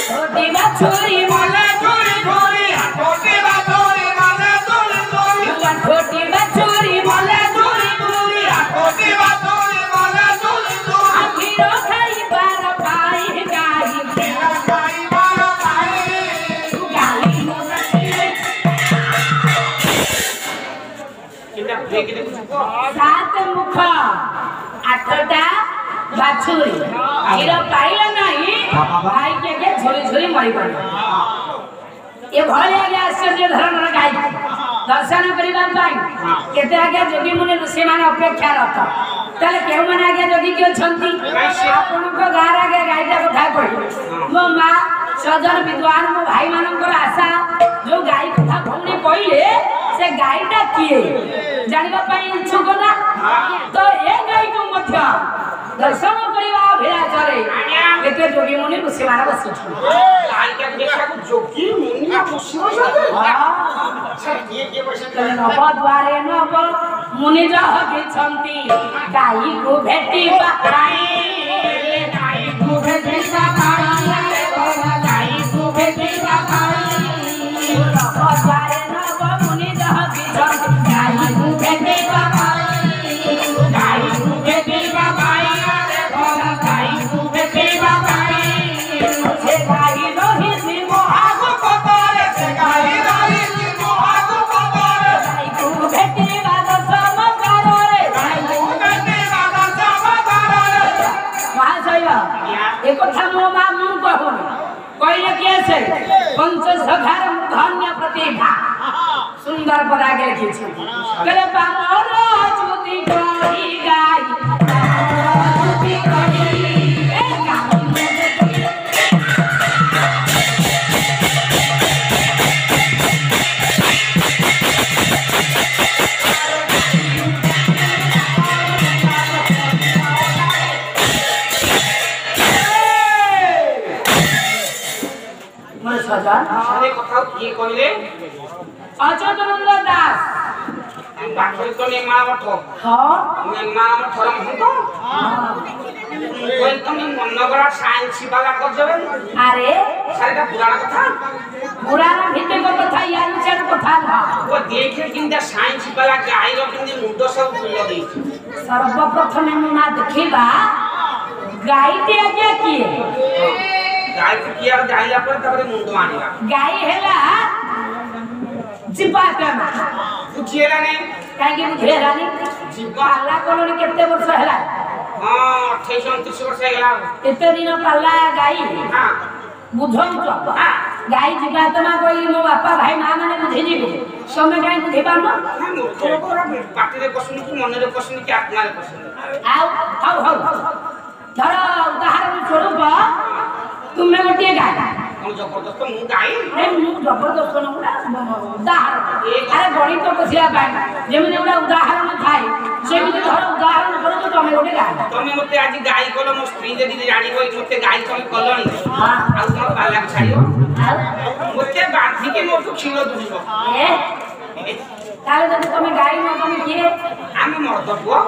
छोटी बाछुरी मले चोरी चोरी छोटी बाछुरी मले चोरी चोरी छोटी बाछुरी मले चोरी चोरी छोटी बाछुरी मले चोरी चोरी आखिरो खाई बार खाई गाई तेरा खाई बार खाई गाई किंदा फेंक दे सात मुख आठटा बाछुरी हीरो पाइला नहीं गाय के झोरी झोरी मरी पड़ ये भले आगे आश्चर्य धरण गाय दर्शन करिबा पाई केते आगे जोगी मुनि ऋषि मान अपेक्षा रत तले केउ माने आगे जोगी के छंती आपन को गार आगे गायटा कथा कहि मो मां सजन विद्वान मो भाई मानकर आशा जो गाय कथा भौनी कहिले से गायटा किए जानिबा पाई इच्छुक ना तो ए गाय को मध्य दर्शन करिबा भिलाचरे केते जोगी मुनि ऋषि मान बसु गाय के देखा को जोगी मुनि ऋषि ये बसते नव द्वारे नव मुनि रह के छंती गाय को भेटी पाई गाय को भेटी पाई गाय को भेटी पाई नव द्वारे नव मुनि रह के छंती गाय को भेटी पाई गाय को भेटी पाई गाय को भेटी पाई से गाय रही सी मोहाग पतारे से गाय रही सी मोहाग पतारे गाय को भेटी बाद समकारो रे गाय को भेटी बाद समकारो रे महाशय ए कथा मो मामू कहू कहले कैसे पंच सखार धन्य प्रतिभा सुंदर पदागे लिखिछि करे बामर ज्योति करी गाय ज्योति करी ए गाय मन सजा सारे कथा की कहले अच्युतानंद दास बाखरी तो ने मां मठ हां ने मां मठ रम हतो कोई तुम मनगरा साइंस वाला कर जबे अरे सारेटा पुराण भीतर को कथा यार विचार कथा ना वो देखे किंदा साइंस वाला गाय रो किंदी मुंडो सब फुल देई सर्वप्रथम ना देखिबा गाय ते आज्ञा किए गाय किया जाइला पर तबरे मुंडो आनिला गाय हेला जीवात्मा बुझिएला नहीं काहे बुझिएला नहीं जीवा अल्लाह कोलोनी केते वर्ष हेला हां 28 29 वर्ष हेला एते दिन पाला गाई हां बुझन तो हां गाई जीवात्मा कोई मो बापा भाई मां माने बुझि जीबे समय गाय बुझि पारनो पाटी रे पसुनी कि मन रे पसुनी कि आत्मा रे पसुनी आउ हाउ हाउ धर उदाहरण स्वरूप तुमने गोटे गाय जबरदस्त मु गाय नहीं मु जबरदस्त न उदाहरण अरे गणित बसिया पाए जेमि उडा उदाहरण थाए सेमि धर उदाहरण करो तो तुम गोटे गाय तुम मते आज गाय कोलो मो स्त्री जदी जानि कोइ मते गाय तुम कलनी हां आ तुम बाला छाड़ियो मते बांधी के मोटू खिलो दुसो ए ताले जदी तुम गाय न तुम किए आमे मर्द पुओ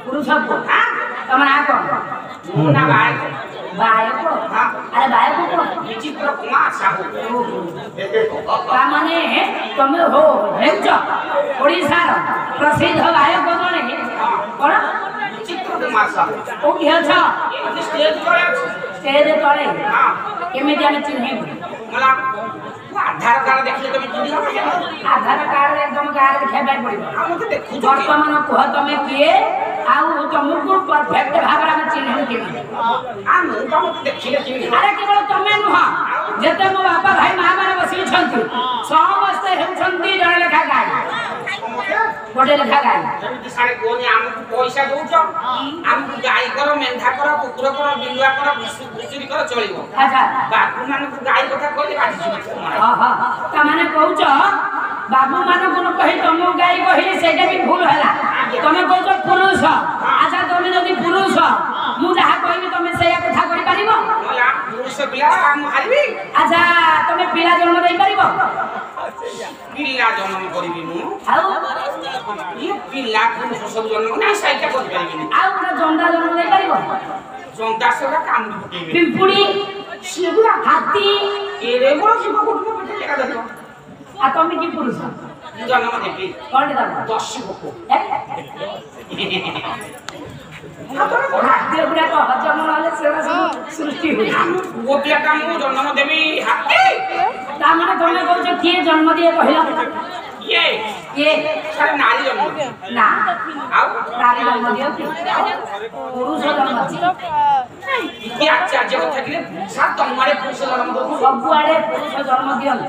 पुरुष पुओ हां तुम ना को ना गाय बायको अरे बायको को विचित्र कुमार साहू माने तुम हो हेच ओडिसा रो प्रसिद्ध गायक गणे कोन विचित्र कुमार साहू ओ हेछ स्टेज तळे हां केमे जाने चिन्हे मला आधार कार्ड देखले तुम चिन्ह आधार कार्ड एकदम गार देखाबे पड़िबो हम तो देखु वर्तमान कह तमे किए आउ तुमको परफेक्ट भाबरा में चिन्ह के हम तुम देखिले चिन्ह अरे केवल तमे नुह जते मो बापा भाई मां माने बसी छंती समस्त हेछंती जण लेखा गाय गोटे लेखा गाय जमी सारे कोनी हमको पैसा दोछ हमको गाय करो मेंढा करो कुकुर करो बिलुआ करो घुसुरी करो चलिबो अच्छा बापू माने गाय कथा कहले बाजी हां हां त माने कहउछ बाबू माने कोन कहि तुम गाय कहि सेटा भी भूल हला तमे कहउछ पुरुष अच्छा तमे जदी पुरुष मु जहा कहबी तमे सेया कथा करि पारिबो मला पुरुष पिला हम हारिबी अच्छा तमे पिला जन्म देई पारिबो पिला जन्म करिबी मु आउ ये पिला पुरुष सब जन्म ना साइटा करि पारिबी आउ ना जंडा जन्म देई पारिबो জংদাসরা কামড়ি পকেইবে পিম্পুড়ি সেগুলা হাতি এরে বড় জীব কোটু পেটে লেখা দেখো আর তুমি কি পুরুষ জন্ম দেবী কোনটা দাও 10 বকো হাতি গুড়া তো হজম হলে সেরা সৃষ্টি হয় ও পিয়াটা মু জন্ম দেবী হাতি তা মানে তুমি কইছ কি জন্ম দিয়ে কহিলা ইয়ে সারা নারী জন্ম না আও নারী জন্ম দিও কি পুরুষ জন্ম দিও কি আচার্য কথা কি সাত তোমারে পুরুষ জন্ম দেব ସବୁଆଡେ ପୁରୁଷ ଜନ୍ମ ଦିଅନ୍ତି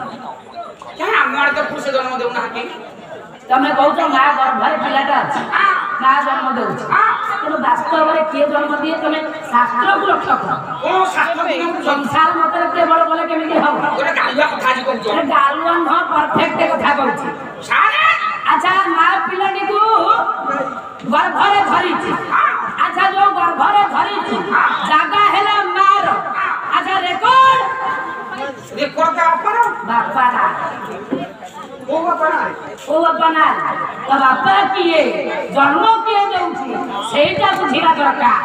কেন আমার তো পুরুষ জন্ম দেব না হাতি ତମେ କହୁଛ ମା ଗର୍ଭରେ ପିଲାଟା ଅଛି ମା ଜନ୍ମ ଦେଉଛି କିନ୍ତୁ ବାସ୍ତବରେ କିଏ ଜନ୍ମ ଦିଏ ତମେ ଶାସ୍ତ୍ରକୁ ଲକ୍ଷ୍ୟ କର ও শাস্ত্র দিন ସଂସାର ମତରେ କେବଳ ବୋଲେ କେମିତି ହବ ওরে গালুয়া কথা জি করছো ଗାଲୁଆ ନୁହଁ ପରଫେକ୍ଟ କଥା କହୁଛି সারা ଆଚ୍ଛା ମା ପିଲାଟିକୁ ଗର୍ଭରେ ଧରିଛି ଆଚ୍ଛା ଯୋଉ ଗର୍ଭରେ ଧରିଛି ଜାଗା ହେଲା ମାର ଆଚ୍ଛା ରେକର୍ଡ রেকর্ড আপন ବାପା ନା ও বাবা ଓ ବାପା ନା ତ ବାପା କିଏ ଜନ୍ମ କିଏ ଦେଉଛି ସେଇଟା ବୁଝିବା ଦରକାର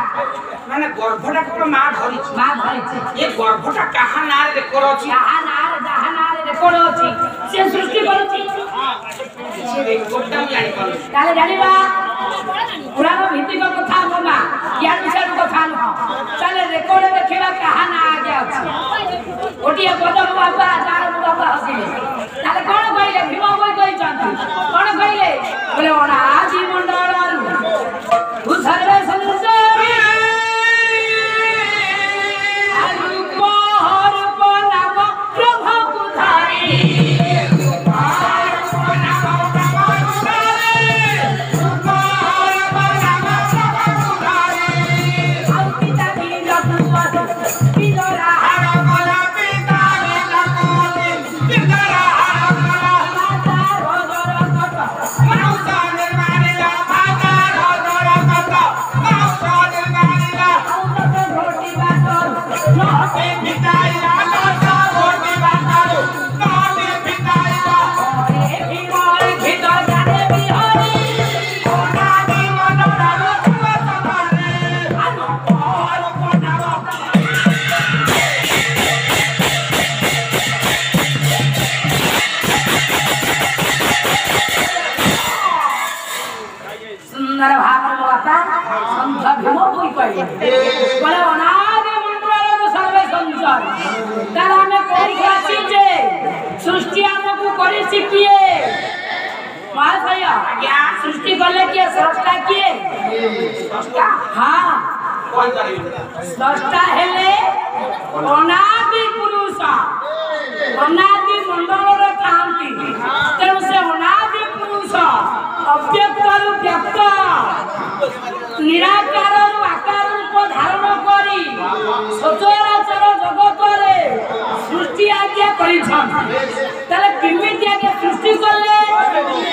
মানে গর্ভটা কোন মা ধরিছি ମା ଧରିଛି ଏ ଗର୍ଭଟା କାହା ନାଁରେ ରେକର୍ଡ ଅଛି ଯାହା ନାଁରେ ରେକର୍ଡ ଅଛି ସେ ସୃଷ୍ଟି କରୁଛି ସେ ରେକର୍ଡଟା ମୁଁ ଜାଣିପାରୁନି ତାହେଲେ ଜାଣିବା ପୁରାଣ ଭିତ୍ତିକ କଥା ଆମ ମା ୟାଡୁ ସିଆଡୁ କଥା ନୁହଁ ତାହେଲେ ରେକର୍ଡ ଦେଖିବା କାହା ନାଁ ଆଗେ ଅଛି ଗୋଟିଏ ପଦମ ବାପା ତାର ବାପା ହସିଲେ ତାହେଲେ କଣ କହିଲେ ଭୀମ ବହି କହିଛନ୍ତି କଣ କହିଲେ ବୋଲେ ଅନାଦି ମଣ୍ଡଳରୁ ଭୂସର୍ବେ ସଂସାରୀ ସୁନ୍ଦର ଭାବରେ ମୋ ବାପା ସନ୍ଥ ଭୀମ ବହି କହିଲେ ବୋଲେ ଅନାଦି ମଣ୍ଡଳରୁ ସର୍ବେ ସଂସାର ତାର ଆମେ କୋଉଠି ଆସିଛେ ସୃଷ୍ଟି ଆମକୁ କରିଛି କିଏ ମହାଶୟ ସୃଷ୍ଟି କଲେ କିଏ ସ୍ରଷ୍ଟା କିଏ ହଁ ସ୍ରଷ୍ଟା ହେଲେ ଅନାଦି ପୁରୁଷ ଅନାଦି ମଣ୍ଡଳରେ ଥାନ୍ତି ତେଣୁ ସେ ଅନାଦି ପୁରୁଷ ଅବ୍ୟକ୍ତରୁ ବ୍ୟକ୍ତ ନିରାକାରରୁ ଆକାର ରୂପ ଧାରଣ କରି ସଚରାଚର ଜଗତରେ ସୃଷ୍ଟି ଆଜ୍ଞା କରିଛନ୍ତି ତାହେଲେ କେମିତି ଆଜ୍ଞା ସୃଷ୍ଟି କଲେ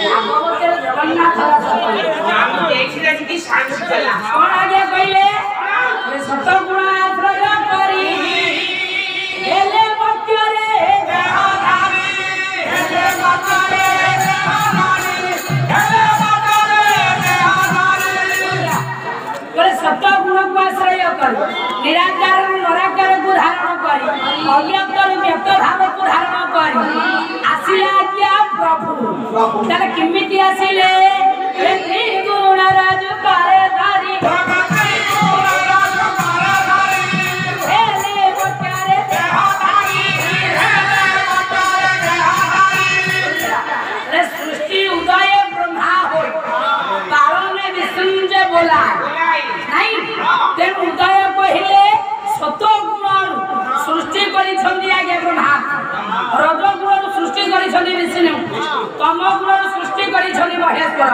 ଭାଗବତରେ ଜଗନ୍ନାଥ କଣ ଆଜ୍ଞା କହିଲେ ସତଗୁଣ ଆଶ୍ରୟ କରି ହେଲେ ମଧ୍ୟରେ सत गुण को आश्रय कर निराकार नराकार को धारण कर अव्यक्त व्यक्त भाव को धारण कर आसिले आज्ञा प्रभु ताले किमिति आसिले गुण राज पारे धारी सृष्टि उदय ब्रह्मा हो पारने विसंजय बोला नहीं तेणु उदय कहले सत गुण सृष्टि करिछंदी आगे ब्रह्मा रज गुण सृष्टि करिछंदी विष्णु तम गुण सृष्टि करिछंदी महेश्वर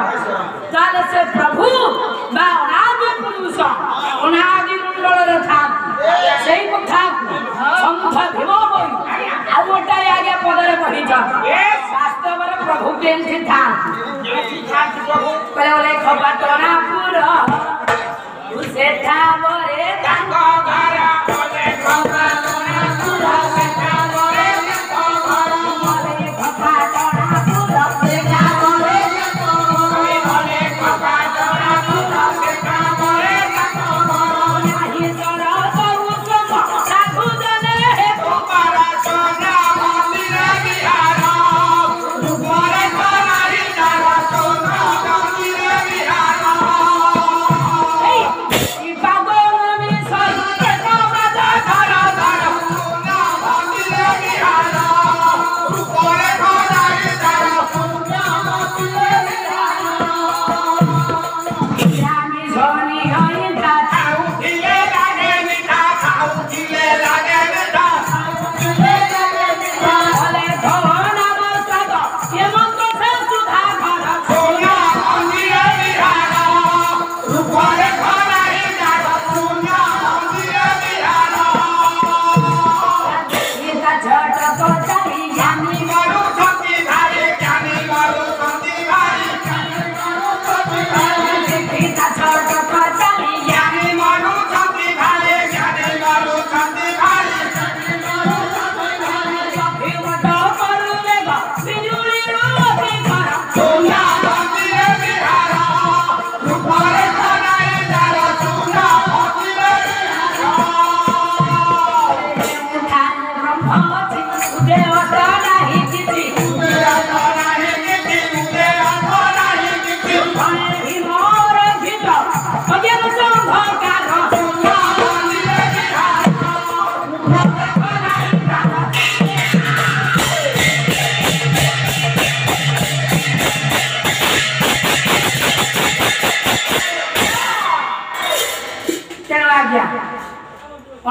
ताले से प्रभु बा अनादि पुरुष अनादि मंडल रे था सेई कथा संत भीम बई आ गोटा आगे पदरे कहिछ वास्तव रे प्रभु केंथि था कहले ओले खपाटना पुरा सेठा बरे तांग घर बोले खपाटना पुरा सेठा बरे तांग घर बोले खपाटना पुरा सेठा बरे बोले खपाटना पुरा सेठा बरे तांग घर नाही जरा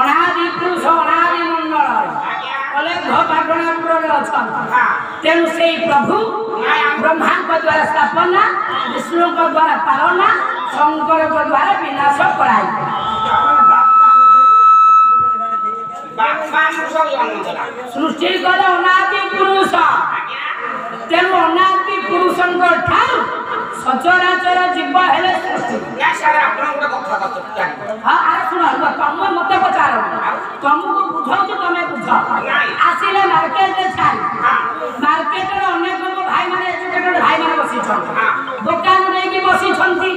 ଅନାଦି ପୁରୁଷ ଅନାଦି ମଣ୍ଡଳରେ ଅଲେଖ ପାଟଣାପୁରରେ ଅଛନ୍ତି। ତେଣୁ ସେଇ ପ୍ରଭୁ ବ୍ରହ୍ମାଙ୍କ ଦ୍ୱାରା ସ୍ଥାପନା, ବିଷ୍ଣୁଙ୍କ ଦ୍ୱାରା ପାଳନା, ଶଙ୍କରଙ୍କ ଦ୍ୱାରା ବିନାଶ କରାଇବେ। ସୃଷ୍ଟି କଲେ ଅନାଦି ପୁରୁଷ। ତେଣୁ ଅନାଦି ପୁରୁଷଙ୍କ ଠାରୁ ସଚରାଚର ଜୀବ ହେଲେ ସୃଷ୍ଟି। ଶୁଣ ତମେ ମତେ ପଚାର, ତମକୁ ବୁଝଉଛି ତମେ ବୁଝ। ଆସିଲେ ମାର୍କେଟରେ ଛାଡ଼ି, ମାର୍କେଟରେ ଅନେକ ଭାଇମାନେ ଏଜୁକେଟେଡ୍ ଭାଇମାନେ ବସିଛନ୍ତି, ଦୋକାନ ନେଇକି ବସିଛନ୍ତି।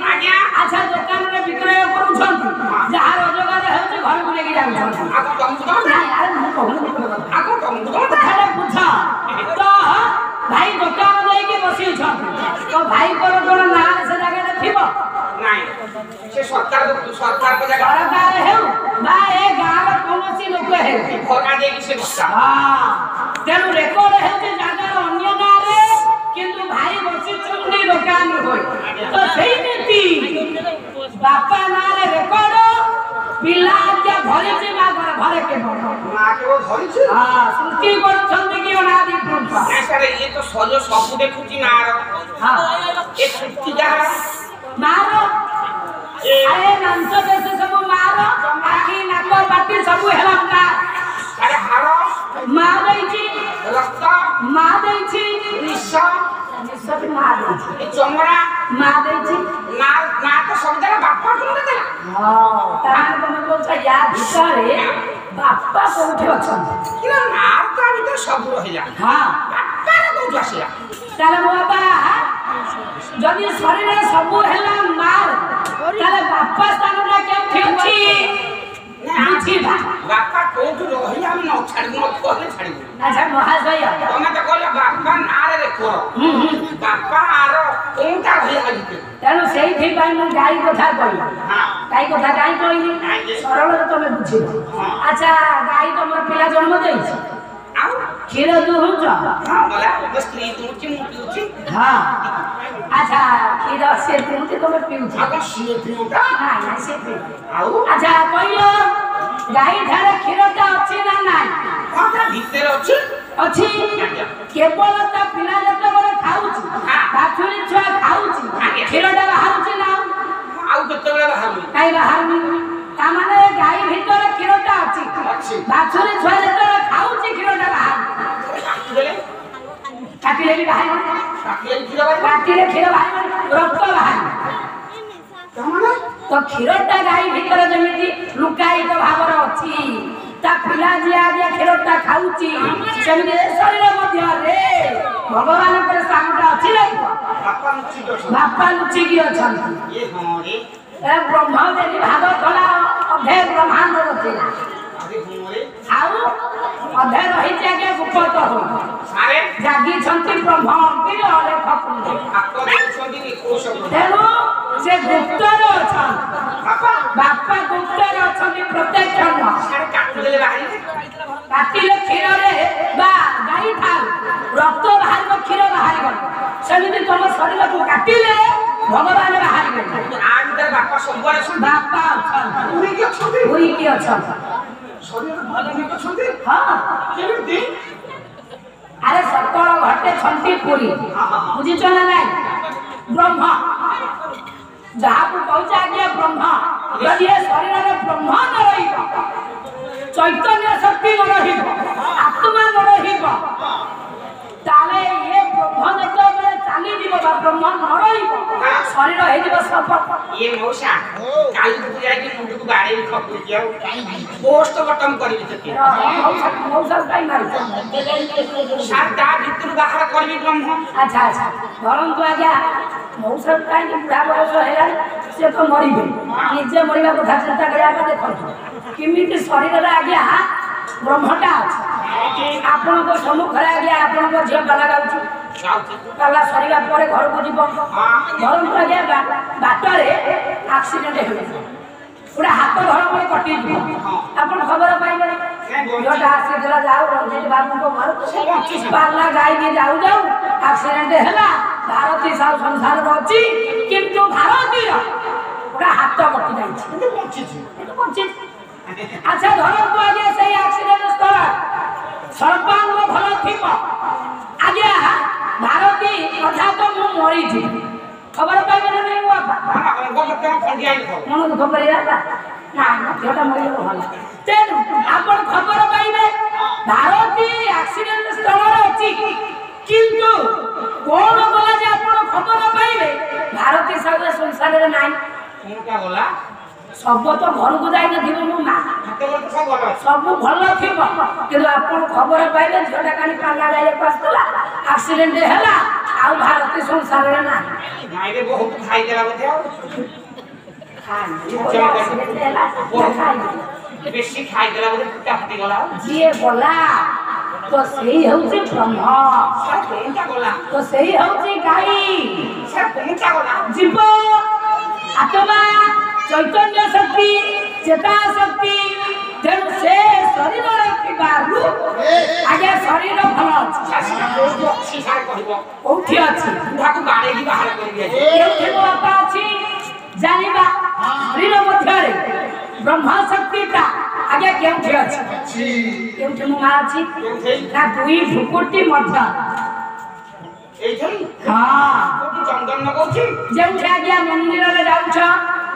ଆଚ୍ଛା ଦୋକାନରେ ବିକ୍ରୟ କରୁଛନ୍ତି, ଯାହା ରୋଜଗାର ହେଉଛି ଘରକୁ ନେଇକି ଯାଉଛନ୍ତି। ବୁଝ ତ ଭାଇ ଦୋକାନ ଦେଇକି ବସିଛନ୍ତି, ତ ଭାଇଙ୍କର କଣ ନାଁ ସେ ଜାଗାରେ ଥିବ? ସରକାର ହେଉ ବା ଏ ଗାଁର କୌଣସି ଲୋକ ହେଉ, ତେଣୁ ରେକର୍ଡ ହେଉଛି ଜାଗାର ଅନ୍ୟ ନାଁରେ, କିନ୍ତୁ ଭାଇ ବସିଛନ୍ତି ଦୋକାନ ହୋଇ। ତ ସେଇମିତି ବାପା ନାଁରେ ରେକର୍ଡ, ପିଲା ଆଜ୍ଞା ଧରିଛି ମା ଘରେ କେବଳ ସୃଷ୍ଟି କରୁଛନ୍ତି କି ଅନାଦି ପୁରୁଷ। ଇଏ ତ ସଜ ସବୁ ଦେଖୁଛି ମାର ମାର ଆରେ ନାଞ୍ଚ ଦେଶ ସବୁ ମାର, ଆଖି ନାକ ପାଟି ସବୁ ହେଲା ହାଡ଼ ମା ଦେଇଛି, ରକ୍ତ ମା ଦେଇଛି, ନିଶ ମା ଦେଇଛି, ଚମଡ଼ା ମା ଦେଇଛି। ନା ତ ସବୁଯାକ ବାପା କେଉଁଠି ଦେଲା? ତାହେଲେ ତମେ କହୁଛ ୟା ଭିତରେ ବାପା କୋଉଠି ଅଛନ୍ତି? ନା ତା ଭିତରେ ସବୁ ରହିଲା। ବାପା କୋଉଠୁ ଆସିଲା? ତାହେଲେ ମୋ ବାପା ଯଦି ଶରୀରରେ ସବୁ ହେଲା ମାର, ତାହେଲେ ବାପା ସ୍ଥାନଟା କେଉଁଠି ଅଛି? ବାପା କୋଉଠୁ ରହିଲା ଆମେ ନ ଛାଡ଼ିବୁ, ନ କହିଲେ ଛାଡ଼ିବୁ। ଆଚ୍ଛା ମହାଶୟ ତମେ ତ କହିଲ ବାପା ନାଁରେ ରେକର୍ଡ, ବାପା ଆର କୋଉଟା ରହିଲା ଭିତରେ? ତେଣୁ ସେଇଥିପାଇଁ ମୁଁ ଗାଈ କଥା କହିଲି। ଗାଈ କଥା କାହିଁ କହିଲି? ସରଳରେ ତମେ ବୁଝିବ। ଆଚ୍ଛା ଗାଈ ତମର ପିଲା ଜନ୍ମ ଦେଇଛି, ଆଉ କ୍ଷୀର ଦୁହୁଁଛ? ସ୍ତ୍ରୀ ଦୁହୁଁଛି, ମୁଁ ପିଉଛି। ଆଚ୍ଛା କ୍ଷୀର ସେ ପିଉଛି, ତମେ ପିଉଛ? ସିଏ ପିଉଟା ନାଇଁ ସେ ପିଉ। ଆଉ ଆଚ୍ଛା କହିଲ ଗାଈ ଠାରେ କ୍ଷୀରଟା ଅଛି ନା ନାଇଁ? ଭିତରେ ଅଛି। ଅଛି। କେବଳ ତା ପିଲା ଯେତେବେଳେ ଖାଉଛି, ବାଛୁରୀ ଛୁଆ ଖାଉଛି, କ୍ଷୀରଟା ବାହାରୁଛି ନା? ଆଉ କେତେବେଳେ ବାହାରୁନି? କାହିଁ ବାହାରୁନି? ତାମାନେ ଗାଈ ଭିତରେ କ୍ଷୀରଟା ଅଛି, ବାଛୁରୀ ଛୁଆ ଯେତେବେଳେ ଖାଉଛି କ୍ଷୀରଟା ବାହାରୁଛି। କାଟିଲେ ବି ବାହାରିବ, କାଟିଲେ କ୍ଷୀର ବାହାରିବ, ରକ୍ତ ବାହାରିବ। ତ କ୍ଷୀରଟା ଗାଈ ଭିତରେ ଯେମିତି ଲୁକାୟିତ ଭାବରେ ଅଛି, ତା ପିଲା ଯିଏ ଆଜ୍ଞା କ୍ଷୀରଟା ଖାଉଛି, ସେମିତି ଶରୀର ମଧ୍ୟରେ ଭଗବାନଙ୍କର ସ୍ଥାନଟା ଅଛି ନା? ବାପା ଲୁଚିକି ଅଛନ୍ତି। ବ୍ରହ୍ମ ଯଦି ଭାଗ କଲା ଅଧେ ବ୍ରହ୍ମାଣ୍ଡ ରଚିଲା, ଆଉ ଅଧେ ରହିଛି ଆଜ୍ଞା ଗୁପ୍ତ ହୋଇ ଜାଗିଛନ୍ତି ବ୍ରହ୍ମ ଅଲେଖ ପୁଞ୍ଜ। ତେଣୁ ସେ ଗୁପ୍ତରେ ଅଛନ୍ତି, ବାପା ଗୁପ୍ତରେ ଅଛନ୍ତି ପ୍ରତ୍ୟକ୍ଷ। କାଟିଲେ କ୍ଷୀରରେ ବା ଗାଈ ଠାରୁ ରକ୍ତ ବାହାରିବ, କ୍ଷୀର ବାହାରିବ। ସେମିତି ତମ ଶରୀରକୁ କାଟିଲେ ଭଗବାନ ବାହାରିବେ। ବାପା ଅଛନ୍ତି, ଉଡ଼ିକି ଅଛନ୍ତି। ଆରେ ସକଳ ଘଟେ ଛନ୍ତି ପୁରୀ, ବୁଝିଛ ନା ନାଇଁ? ବ୍ରହ୍ମ ଯାହାକୁ କହୁଛି ଆଜ୍ଞା ବ୍ରହ୍ମ, ଯଦି ଏ ଶରୀରରେ ବ୍ରହ୍ମ ନ ରହିବ, ଚୈତନ୍ୟ ଶକ୍ତି ନ ରହିବ, ଆତ୍ମା ନ ରହିବ, ତାହେଲେ ଏ ବ୍ରହ୍ମ ଯେତେବେଳେ ଚାଲିଯିବ ବା ବ୍ରହ୍ମ ନ ରହିବ, ଶରୀର ହେଇଯିବ ସପ। ଇଏ ମଉସା କାଲି ତୁ ଯାଇକି ମୁଣ୍ଡକୁ ବାଡେଇ ଖପୁଛି, ଆଉ ପୋଷ୍ଟ ବଟମ କରିବି ତତେ। ମଉସା କାଇଁ ମାରୁଛ? ସାର୍ ତା ଭିତରୁ ବାହାର କରିବି ବ୍ରହ୍ମ। ଆଚ୍ଛା ଆଚ୍ଛା ଧରନ୍ତୁ ଆଜ୍ଞା, ମଉସା କାହିଁକି ବୁଢା ବୟସ ହେଲାଣି, ସେ ତ ମରିବେ, ନିଜେ ମରିବା କଥା ଚିନ୍ତା କରିବା। ଦେଖନ୍ତୁ କେମିତି ଶରୀରରେ ଆଜ୍ଞା ବ୍ରହ୍ମଟା ଅଛି। ଆପଣଙ୍କ ସମ୍ମୁଖରେ ଆଜ୍ଞା ଆପଣଙ୍କ ଝିଅ ପାଲା ଗାଉଛି, ପାଲା ସରିବା ପରେ ଘରକୁ ଯିବ। ଧରନ୍ତୁ ଆଜ୍ଞା ବାଟରେ ଆକ୍ସିଡେଣ୍ଟ ହେଉଛି, ଗୋଟେ ହାତ ଧରମରେ କଟିଯିବ, ଆପଣ ଖବର ପାଇବେ। ଝିଅଟା ଆସିଥିଲା ଯାଉ ରଞ୍ଜିତ ବାବୁଙ୍କ ଘରକୁ, ପାଲା ଗାଇକି ଯାଉ ଯାଉ ଆକ୍ସିଡେଣ୍ଟ ହେଲା। ଭାରତୀ ସାହୁ ସଂସାରରେ ଅଛି, କିନ୍ତୁ ଭାରତୀର ଗୋଟେ ହାତ କଟି ଯାଇଛି, ବଞ୍ଚିଛି। আচ্ছা ধরন্তু আগে সেই অ্যাক্সিডেন্ট স্থল সর্বাঙ্গ ভাল থিব আগে ভারতী অর্থাৎ মু মরিছি খবর পাইবে না নাই বাপা মন দুঃখ করিয়া না ঝিওটা মরিলে ভাল তেণু আপন খবর পাইবে ভারতী অ্যাক্সিডেন্ট স্থলরে ଅଛି কিন্তু কোন গলা যে আপন খবর পাইবে ভারতী সবে সংসারে নাই কোনটা গলা সব তো ঘরକୁ যাই নଥିବ ମୋ ମା ସବୁ ଭଲ ଥିବ କିନ୍ତୁ ଆପଣ ଖବର ପାଇଲେ ଝିଅଟା କାଲି ପାଲା ଗାଇବାକୁ ଆସିଥିଲା ଆକ୍ସିଡେଣ୍ଟ ହେଲା ଆଉ ଭାରତୀ ସଂସାରରେ ନାହିଁ ନାଇରେ ବହୁତ ଖାଇଦେଲା ବୋଧେ ଆଉ ବେଶୀ ଖାଇଦେଲା ବୋଧେ ଫୁଟା ଫାଟି ଗଲା ଯିଏ ଗଲା ତ ସେଇ ହେଉଛି ବ୍ରହ୍ମ କୋନଟା ଗଲା ତ ସେଇ ହେଉଛି ଗାଈ କୋନଟା ଗଲା ଜୀବ ଆତ୍ମା চৈতন্য শক্তি চেতা শক্তি তেণু সে শরীরে থাকারু আগে শরীর ভাল ଅଛି কোটি আছে ତାକୁ ବାଡେଇକି ବାହାର କରିଦିଆ কেউঠি বাপা আছে জানিবা শরীর মধ্যে ব্রহ্ম শক্তিটা আগে কেউঠি আছে কেউঠি মা আছে না দুই ভুকুটি মধ্য এইଠି হ্যাঁ କୋଉଠି ଚନ୍ଦନ ଲଗାଉଛି ଯେଉଁଠି ଆଜ୍ଞା ମନ୍ଦିରରେ ଯାଉଛ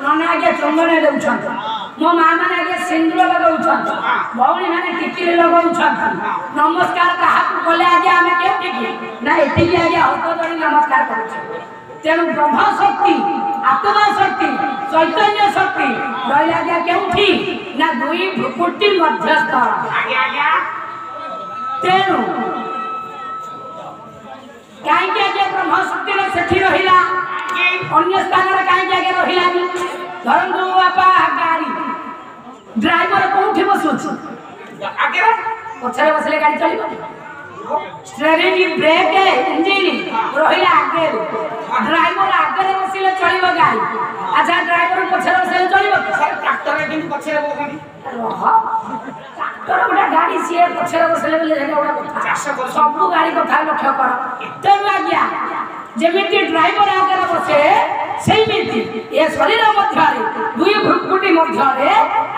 ନନା ଆଜ୍ଞା ଚନ୍ଦନ ଦେଉଛନ୍ତି ମୋ ମା ମାନେ ଆଜ୍ଞା ସିନ୍ଦୁର ଲଗାଉଛନ୍ତି ଭଉଣୀ ମାନେ ଟିକିରି ଲଗାଉଛନ୍ତି ନମସ୍କାର କାହାକୁ କଲେ ଆଜ୍ଞା ଆମେ କେଉଁଠିକି ନା ଏଠିକି ଆଜ୍ଞା ହସ୍ତ ଧରି ନମସ୍କାର କରୁଛୁ ତେଣୁ ବ୍ରହ୍ମ ଶକ୍ତି ଆତ୍ମା ଶକ୍ତି ଚୈତନ୍ୟ ଶକ୍ତି ରହିଲେ ଆଜ୍ଞା କେଉଁଠି ନା ଦୁଇ ଭ୍ରୁକୁଟି ମଧ୍ୟସ୍ଥ ଆଜ୍ଞା ଆଜ୍ଞା ତେଣୁ କାହିଁକି ଆଜ୍ଞା ବ୍ରହ୍ମ ଶକ୍ତିରେ ସେଠି ରହିଲା ଅନ୍ୟ ସ୍ଥାନରେ କାହିଁକି ଆଜ୍ଞା ରହିଲାନି ଧରନ୍ତୁ ବାପା ଗାଡି ଡ୍ରାଇଭର କୋଉଠି ବସୁଛି ଆଜ୍ଞା ପଛରେ ବସିଲେ ଗାଡି ଚଳିବ ଷ୍ଟେରିଂ ବ୍ରେକ୍ ଇଞ୍ଜିନ ରହିଲା ଆଗରେ ଡ୍ରାଇଭର ଆଗରେ ବସିଲେ ଚଳିବ ଗାଡି ଆଚ୍ଛା ଡ୍ରାଇଭର ପଛରେ ବସିଲେ ଚଳିବ ଟ୍ରାକ୍ଟରରେ କିନ୍ତୁ ପଛରେ ବସନ୍ତି ଟ୍ରାକ୍ଟର ଗୋଟେ ଗାଡି ସିଏ ପଛରେ ବସିଲେ ବୋଲି ସେଇଟା ଗୋଟେ କଥା ସବୁ ଗାଡି କଥା ଲକ୍ଷ୍ୟ କର ତେଣୁ ଆଜ୍ଞା ଯେମିତି ଡ୍ରାଇଭର ଆଗରେ ବସେ ସେଇମିତି ଏ ଶରୀର ମଧ୍ୟରେ ଦୁଇ ଭ୍ରୁକୁଟି ମଧ୍ୟରେ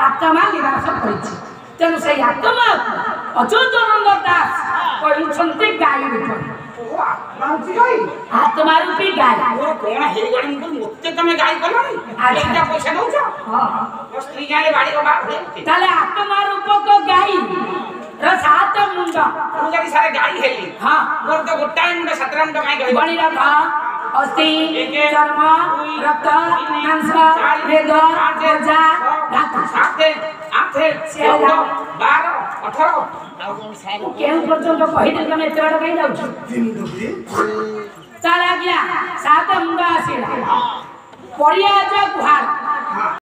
ଆତ୍ମା ନିବାସ କରିଛି ତେଣୁ ସେଇ ଆତ୍ମା ଅଚ୍ୟୁତାନନ୍ଦ ଦାସ କହିଛନ୍ତି ଗାଈ ରୂପରେ ଆତ୍ମା ରୂପୀ ଗାଈ ମୋର କଣ ହେଇଗଣି ମୋତେ ତମେ ଗାଈ କଲଣି ଏଇଟା ପଇସା ଦଉଛ ମୋ ସ୍ତ୍ରୀ ଜାଣିଲେ ବାଡି ତାହେଲେ ଆତ୍ମା ରୂପକ ଗାଈ ର ସାତ ମୁଣ୍ଡ ମୁଁ ଯଦି ସାରେ ଗାଈ ହେଲି ହଁ ମୋର ତ ଗୋଟାଏ ମୁଣ୍ଡ ସାତଟା ମୁଣ୍ଡ କାଇଁ କହିବ ବଣି ରଖ ଅସ୍ଥି ଚର୍ମ ରକ୍ତ ମାଂସ ମେଦ ମଜା ଧାତୁ ସାତେ ଆଠେ 16 12 18 କେଉଁ ପର୍ଯ୍ୟନ୍ତ କହିଦେଲି ତମେ ଏତେ ବାଟ କାହିଁ ଯାଉଛ ତାହେଲେ ଆଜ୍ଞା ସାତ ମୁଣ୍ଡ ଆସିଲା ପଡ଼ିଆ ଗୁହାଳ